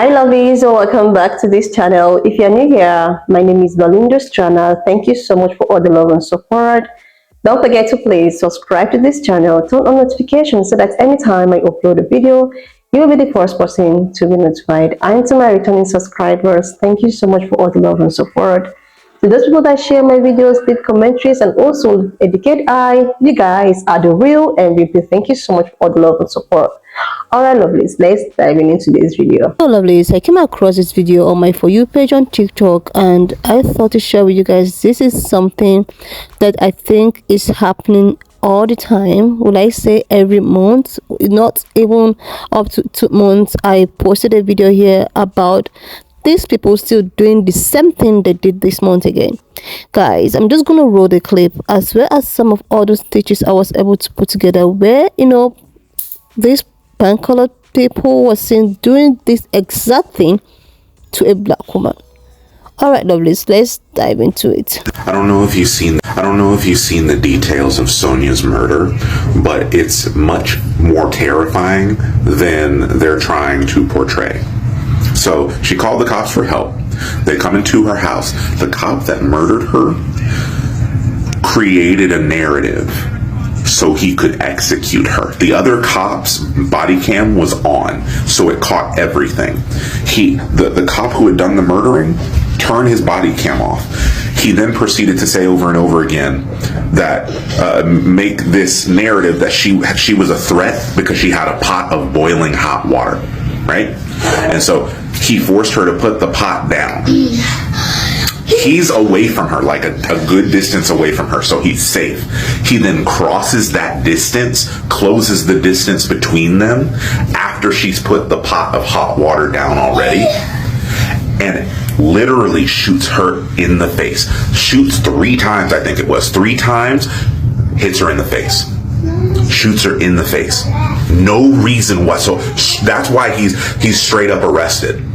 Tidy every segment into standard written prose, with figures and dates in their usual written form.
Hi lovelies, welcome back to this channel. If you're new here, my name is Belinda's channel. Thank you so much for all the love and support. Don't forget to please subscribe to this channel, turn on notifications so that anytime I upload a video, you will be the first person to be notified. And to my returning subscribers, thank you so much for all the love and support. To those people that share my videos, leave commentaries, and also educate you guys are the real MVP. Thank you so much for all the love and support. Alright lovelies, let's dive into this video. Hello lovelies, I came across this video on my For You page on TikTok and I thought to share with you guys. This is something that I think is happening all the time. Will I say every month? Not even up to 2 months. I posted a video here about these people still doing the same thing they did this month again. Guys, I'm just gonna roll the clip as well as some of all those stitches I was able to put together where these pan-colored people were seen doing this exact thing to a black woman. All right, lovelies, let's dive into it. I don't know if you've seen the details of Sonia's murder, but it's much more terrifying than they're trying to portray. So she called the cops for help. They come into her house. The cop that murdered her created a narrative so he could execute her. The other cop's body cam was on, so it caught everything. The cop who had done the murdering turned his body cam off. He then proceeded to say over and over again that make this narrative that she was a threat because she had a pot of boiling hot water, right? And so he forced her to put the pot down. He's away from her, like a good distance away from her, so he's safe. He then crosses that distance, closes the distance between them after she's put the pot of hot water down already, and literally shoots her in the face. Shoots 3 times, I think it was. 3 times, hits her in the face. Shoots her in the face. No reason whatsoever. That's why he's straight up arrested.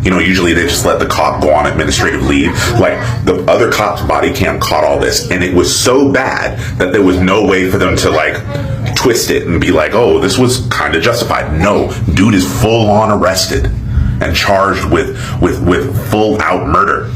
Usually they just let the cop go on administrative leave. Like, the other cop's body cam caught all this, and it was so bad that there was no way for them to, twist it and be like, oh, this was kind of justified. No, dude is full on arrested and charged with full out murder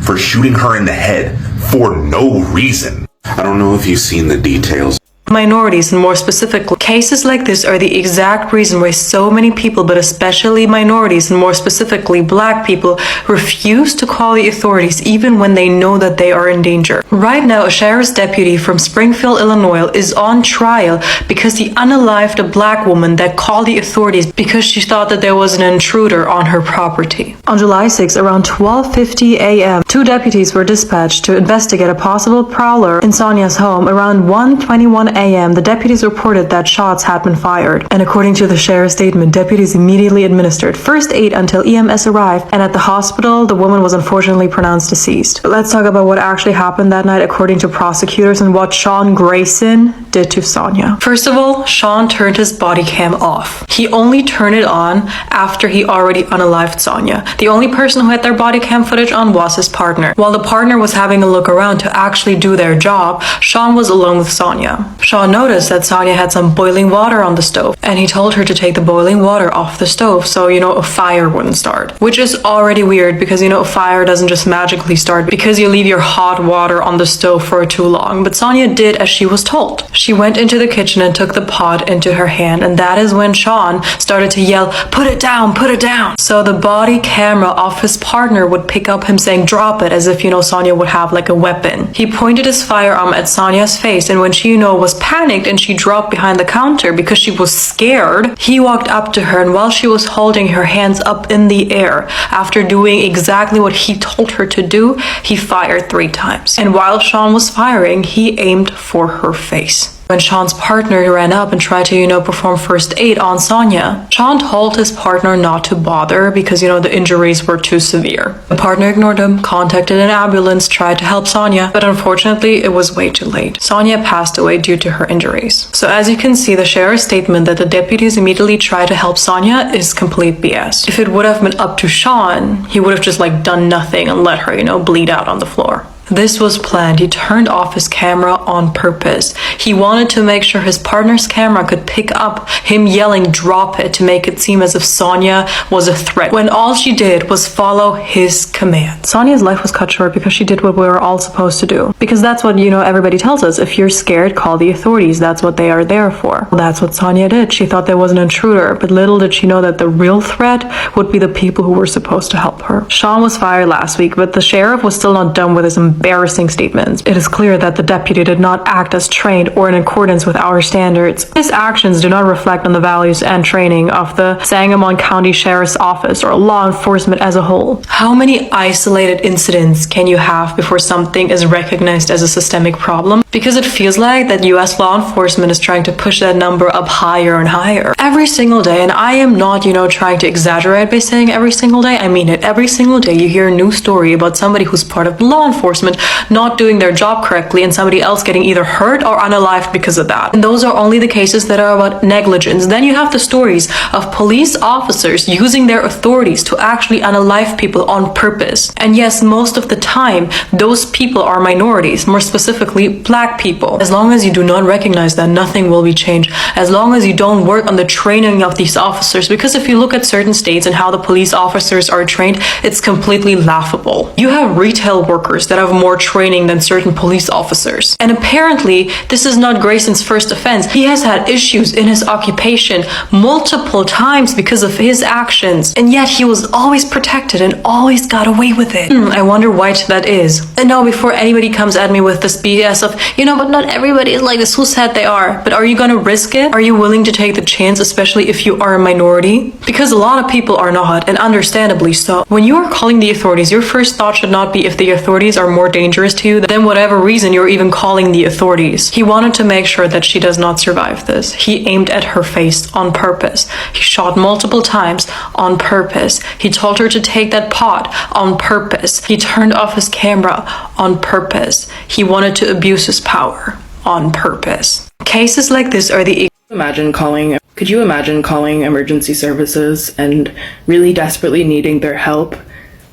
for shooting her in the head for no reason. I don't know if you've seen the details. Minorities, and more specifically, cases like this are the exact reason why so many people, but especially minorities and more specifically black people, refuse to call the authorities even when they know that they are in danger. Right now, a sheriff's deputy from Springfield, Illinois is on trial because he unalived a black woman that called the authorities because she thought that there was an intruder on her property. On July 6, around 12:50 a.m., 2 deputies were dispatched to investigate a possible prowler in Sonia's home. Around 1:21 a.m., the deputies reported that shots had been fired. And according to the sheriff's statement, deputies immediately administered first aid until EMS arrived, and at the hospital, the woman was unfortunately pronounced deceased. But let's talk about what actually happened that night according to prosecutors and what Sean Grayson did to Sonia. First of all, Sean turned his body cam off. He only turned it on after he already unalived Sonia. The only person who had their body cam footage on was his partner. While the partner was having a look around to actually do their job, Sean was alone with Sonia. Sean noticed that Sonia had some boiling water on the stove, and he told her to take the boiling water off the stove so, a fire wouldn't start. Which is already weird because, a fire doesn't just magically start because you leave your hot water on the stove for too long. But Sonia did as she was told. She went into the kitchen and took the pot into her hand, and that is when Sean started to yell, "Put it down, put it down." So the body camera of his partner would pick up him saying, "Drop it," as if, Sonia would have like a weapon. He pointed his firearm at Sonia's face, and when she, was panicked and she dropped behind the counter because she was scared, he walked up to her, and while she was holding her hands up in the air, after doing exactly what he told her to do, he fired 3 times. And while Sean was firing, he aimed for her face. When Sean's partner ran up and tried to, perform first aid on Sonia, Sean told his partner not to bother because, the injuries were too severe. The partner ignored him, contacted an ambulance, tried to help Sonia, but unfortunately, it was way too late. Sonia passed away due to her injuries. So as you can see, the sheriff's statement that the deputies immediately tried to help Sonia is complete BS. If it would have been up to Sean, he would have just done nothing and let her, bleed out on the floor. This was planned. He turned off his camera on purpose. He wanted to make sure his partner's camera could pick up him yelling, "Drop it," to make it seem as if Sonia was a threat, when all she did was follow his command. Sonia's life was cut short because she did what we were all supposed to do. Because that's what, everybody tells us. If you're scared, call the authorities. That's what they are there for. Well, that's what Sonia did. She thought there was an intruder, but little did she know that the real threat would be the people who were supposed to help her. Sean was fired last week, but the sheriff was still not done with his embarrassing statements. It is clear that the deputy did not act as trained or in accordance with our standards. His actions do not reflect on the values and training of the Sangamon County Sheriff's Office or law enforcement as a whole. How many isolated incidents can you have before something is recognized as a systemic problem? Because it feels like that US law enforcement is trying to push that number up higher and higher every single day. And I am not, trying to exaggerate by saying every single day. I mean it. Every single day you hear a new story about somebody who's part of law enforcement not doing their job correctly and somebody else getting either hurt or unalived because of that. And those are only the cases that are about negligence. Then you have the stories of police officers using their authorities to actually unalive people on purpose. And yes, most of the time, those people are minorities, more specifically black people. As long as you do not recognize that, nothing will be changed. As long as you don't work on the training of these officers, because if you look at certain states and how the police officers are trained, it's completely laughable. You have retail workers that have more training than certain police officers. And apparently, this is not Grayson's first offense. He has had issues in his occupation multiple times because of his actions, and yet he was always protected and always got away with it. I wonder why that is. And now, before anybody comes at me with this BS of, but not everybody is like this, who said they are? But are you gonna risk it? Are you willing to take the chance, especially if you are a minority? Because a lot of people are not, and understandably so. When you are calling the authorities, your first thought should not be if the authorities are more dangerous to you than whatever reason you're even calling the authorities. He wanted to make sure that she does not survive this. He aimed at her face on purpose. He shot multiple times on purpose. He told her to take that pot on purpose. He turned off his camera on purpose. He wanted to abuse his power on purpose. Cases like this are the Could you imagine calling emergency services and really desperately needing their help,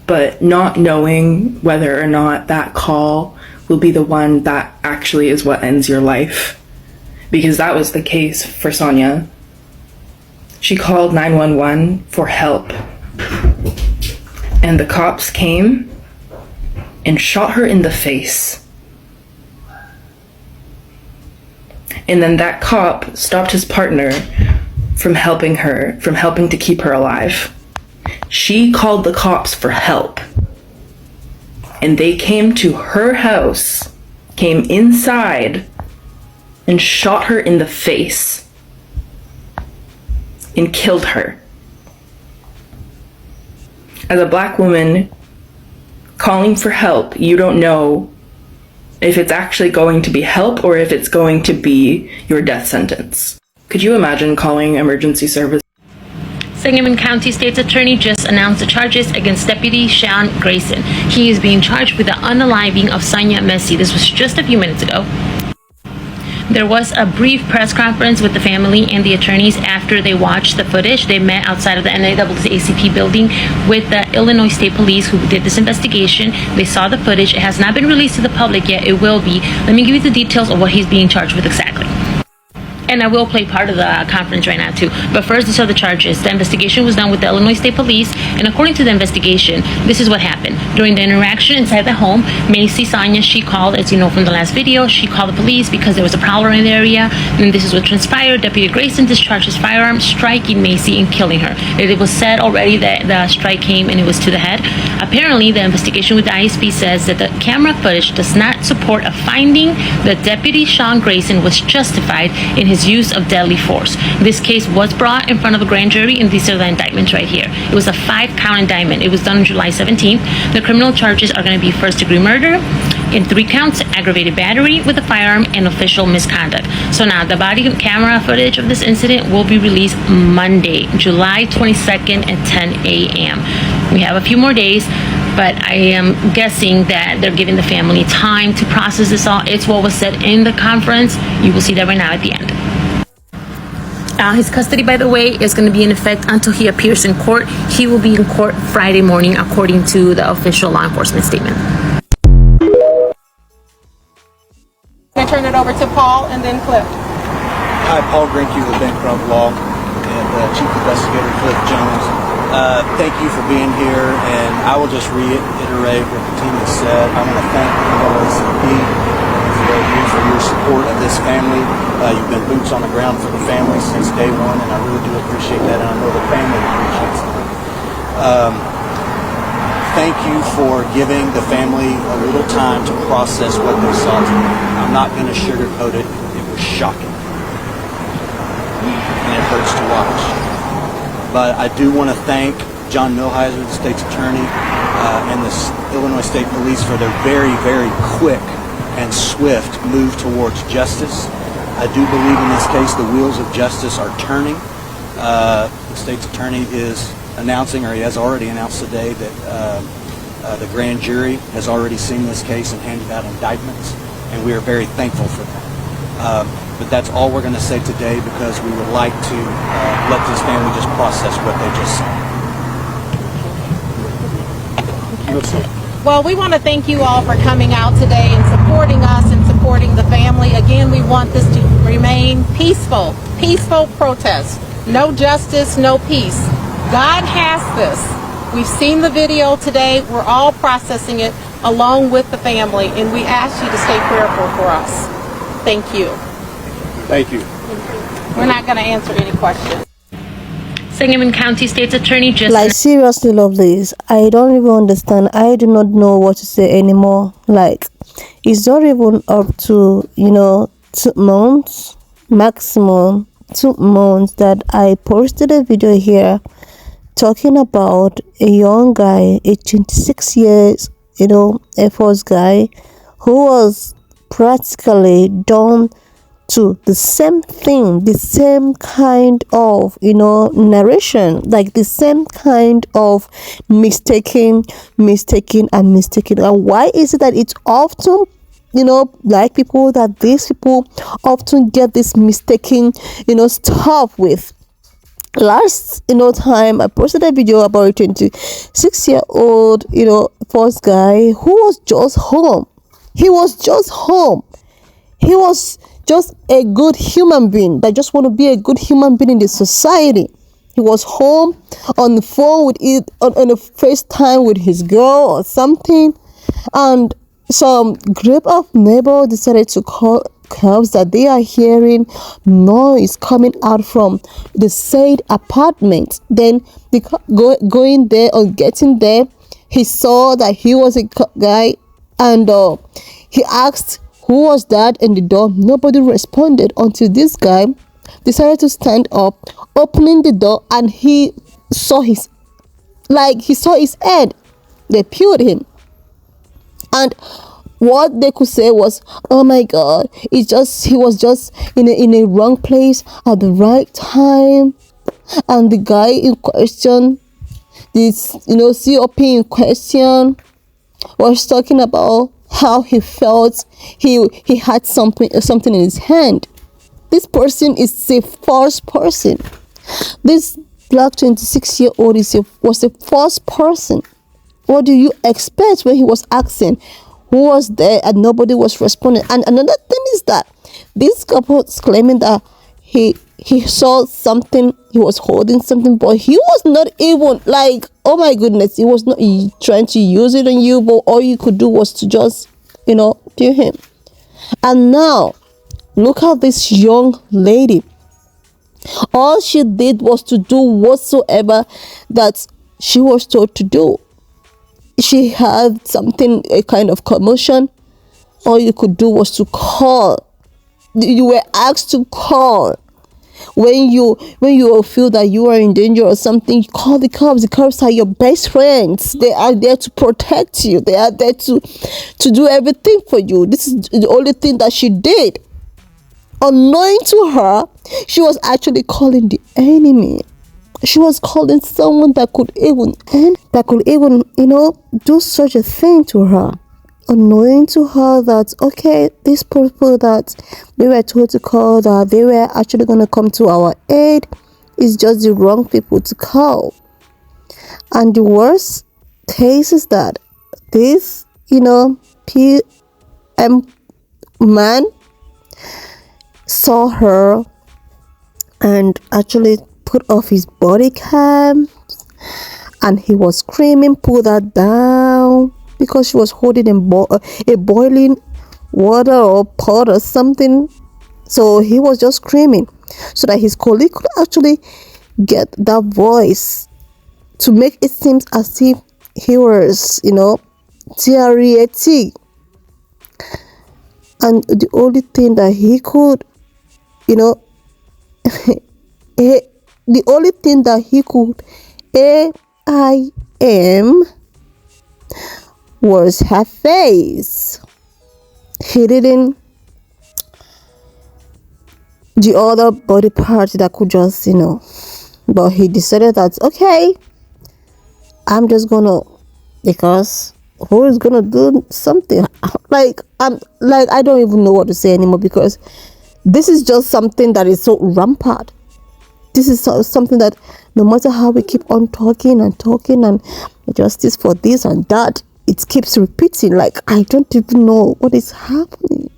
but not knowing whether or not that call will be the one that actually is what ends your life? Because that was the case for Sonia. She called 911 for help, and the cops came and shot her in the face. And then that cop stopped his partner from helping to keep her alive. She called the cops for help, and they came to her house, came inside, and shot her in the face and killed her. As a black woman calling for help, you don't know if it's actually going to be help or if it's going to be your death sentence. Could you imagine calling emergency service? Sangamon County State's Attorney just announced the charges against Deputy Sean Grayson. He is being charged with the unaliving of Sonia Messi. This was just a few minutes ago. There was a brief press conference with the family and the attorneys after they watched the footage. They met outside of the NAACP building with the Illinois State Police who did this investigation. They saw the footage. It has not been released to the public yet. It will be. Let me give you the details of what he's being charged with exactly. And I will play part of the conference right now too. But first, these are the charges. The investigation was done with the Illinois State Police, and according to the investigation, this is what happened. During the interaction inside the home, Macy Sonia, she called, as you know from the last video, she called the police because there was a prowler in the area, and this is what transpired. Deputy Grayson discharged his firearm, striking Macy and killing her. It was said already that the strike came and it was to the head. Apparently, the investigation with the ISP says that the camera footage does not support a finding that Deputy Sean Grayson was justified in his use of deadly force. This case was brought in front of a grand jury, and these are the indictments right here. It was a 5-count indictment. It was done on July 17th. The criminal charges are going to be first-degree murder in 3 counts, aggravated battery with a firearm, and official misconduct. So now the body camera footage of this incident will be released Monday, July 22nd at 10 a.m. We have a few more days, but I am guessing that they're giving the family time to process this all. It's what was said in the conference. You will see that right now at the end. His custody, by the way, is going to be in effect until he appears in court. He will be in court Friday morning, according to the official law enforcement statement. call and then Cliff. Hi, Paul Grinke with Bancroft Law and Chief Investigator Cliff Jones. Thank you for being here, and I will just reiterate what the team has said. I want to thank the NAACP for you for your support of this family. You've been boots on the ground for the family since day one, and I really do appreciate that, and I know the family appreciates it. Thank you for giving the family a little time to process what they saw today. I'm not going to sugarcoat it. It was shocking. And it hurts to watch. But I do want to thank John Milheiser, the state's attorney, and the Illinois State Police for their very, very quick and swift move towards justice. I do believe in this case the wheels of justice are turning. The state's attorney is announcing, or he has already announced today, that the grand jury has already seen this case and handed out indictments, and we are very thankful for that. But that's all we're going to say today, because we would like to let this family just process what they just saw. Well, we want to thank you all for coming out today and supporting us and supporting the family. Again, we want this to remain peaceful protest. No justice, no peace. God has this. We've seen the video today. We're all processing it along with the family, and we ask you to stay prayerful for us. Thank you. Thank you. We're not going to answer any questions. Sangamon County State's Attorney just Like, seriously, lovelies, I don't even understand. I do not know what to say anymore. Like, it's not even up to 2 months, maximum 2 months, that I posted a video here talking about a young guy, a 26 years Air Force guy, who was practically done to the same thing, the same kind of narration, like the same kind of mistaking. And why is it that it's often black people, that these people often get this mistaking stuff with? Last time I posted a video about a 26-year-old first guy who was just home. He was just a good human being that just want to be a good human being in the society. He was home on the phone with it, on a FaceTime with his girl or something, and some group of neighbors decided to call cops that they are hearing noise coming out from the said apartment. Then they going there, or getting there, he saw that he was a guy, and he asked who was that in the door. Nobody responded until this guy decided to stand up, opening the door, and he saw his head. They peeled him, and what they could say was, oh my god, he was just in a wrong place at the right time. And the guy in question, this COP in question, was talking about how he felt. He had something in his hand. This person is a false person. This black 26-year-old was a false person. What do you expect when he was asking who was there and nobody was responding? And another thing is that this couple is claiming that he saw something, he was holding something, but he was not even like, oh my goodness, he was not trying to use it on you, but all you could do was to just do him. And now look at this young lady. All she did was to do whatsoever that she was told to do. She had something, a kind of commotion. All you could do was to call. You were asked to call. When you feel that you are in danger or something, you call the cops. The cops are your best friends. They are there to protect you. They are there to do everything for you. This is the only thing that she did. Unknowing to her, she was actually calling the enemy. She was calling someone that could even do such a thing to her. Unknowing to her that, okay, these people that we were told to call, that they were actually going to come to our aid, is just the wrong people to call. And the worst case is that this, PM man saw her and actually put off his body cam, and he was screaming, "Pull that down," because she was holding a boiling water or pot or something. So he was just screaming so that his colleague could actually get that voice to make it seem as if he was, TREAT. And the only thing that he could, the only thing that he could AIM was her face. He didn't the other body part that could just, but he decided that, okay, I'm just gonna, because who is gonna do something? I don't even know what to say anymore, because this is just something that is so rampant. This is something that no matter how we keep on talking and justice for this and that, it keeps repeating. Like, I don't even know what is happening.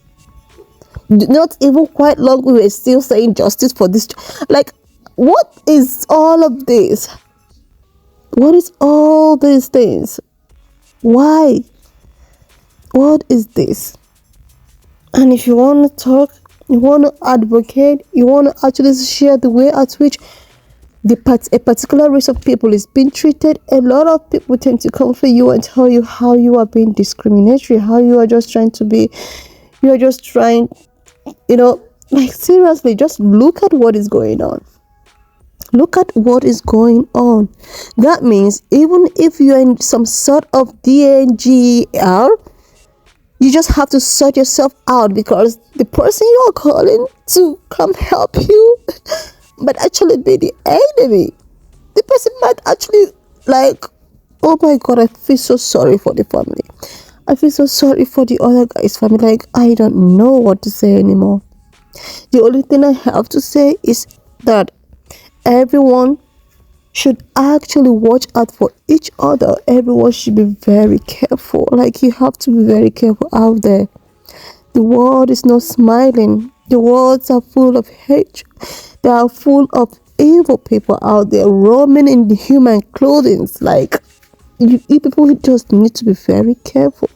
Not even quite long we were still saying justice for this. Like, what is all of this? What is all these things? Why? What is this? And if you want to talk, you want to advocate, you want to actually share the way at which a particular race of people is being treated, a lot of people tend to come for you and tell you how you are being discriminatory, how you are just trying, like, seriously, just look at what is going on. Look at what is going on. That means even if you're in some sort of DNGR, you just have to sort yourself out, because the person you are calling to come help you might actually be the enemy. The person might actually, like, oh my God, I feel so sorry for the family. I feel so sorry for the other guy's family. Like, I don't know what to say anymore. The only thing I have to say is that everyone should actually watch out for each other. Everyone should be very careful. Like, you have to be very careful out there. The world is not smiling. The worlds are full of hate. They are full of evil people out there roaming in the human clothing. Like, people just need to be very careful.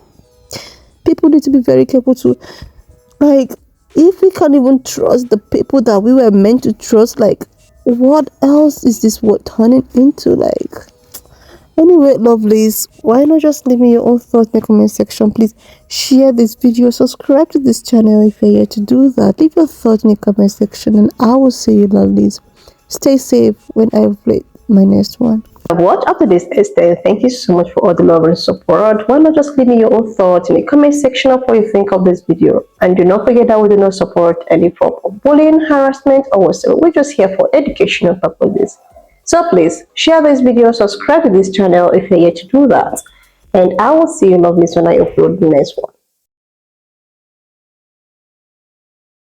People need to be very careful too. Like, if we can't even trust the people that we were meant to trust, like, what else is this world turning into? Like, anyway, lovelies, why not just leave me your own thoughts in the comment section? Please share this video, subscribe to this channel if you're here to do that. Leave your thoughts in the comment section, and I will see you, lovelies. Stay safe when I play my next one. Watch up to this extent. Thank you so much for all the love and support. Why not just leave me your own thoughts in the comment section of what you think of this video. And do not forget that we do not support any form of bullying, harassment, or whatsoever. We're just here for educational purposes. So please share this video, subscribe to this channel if you're here to do that. And I will see you, lovelies, when I upload the next one.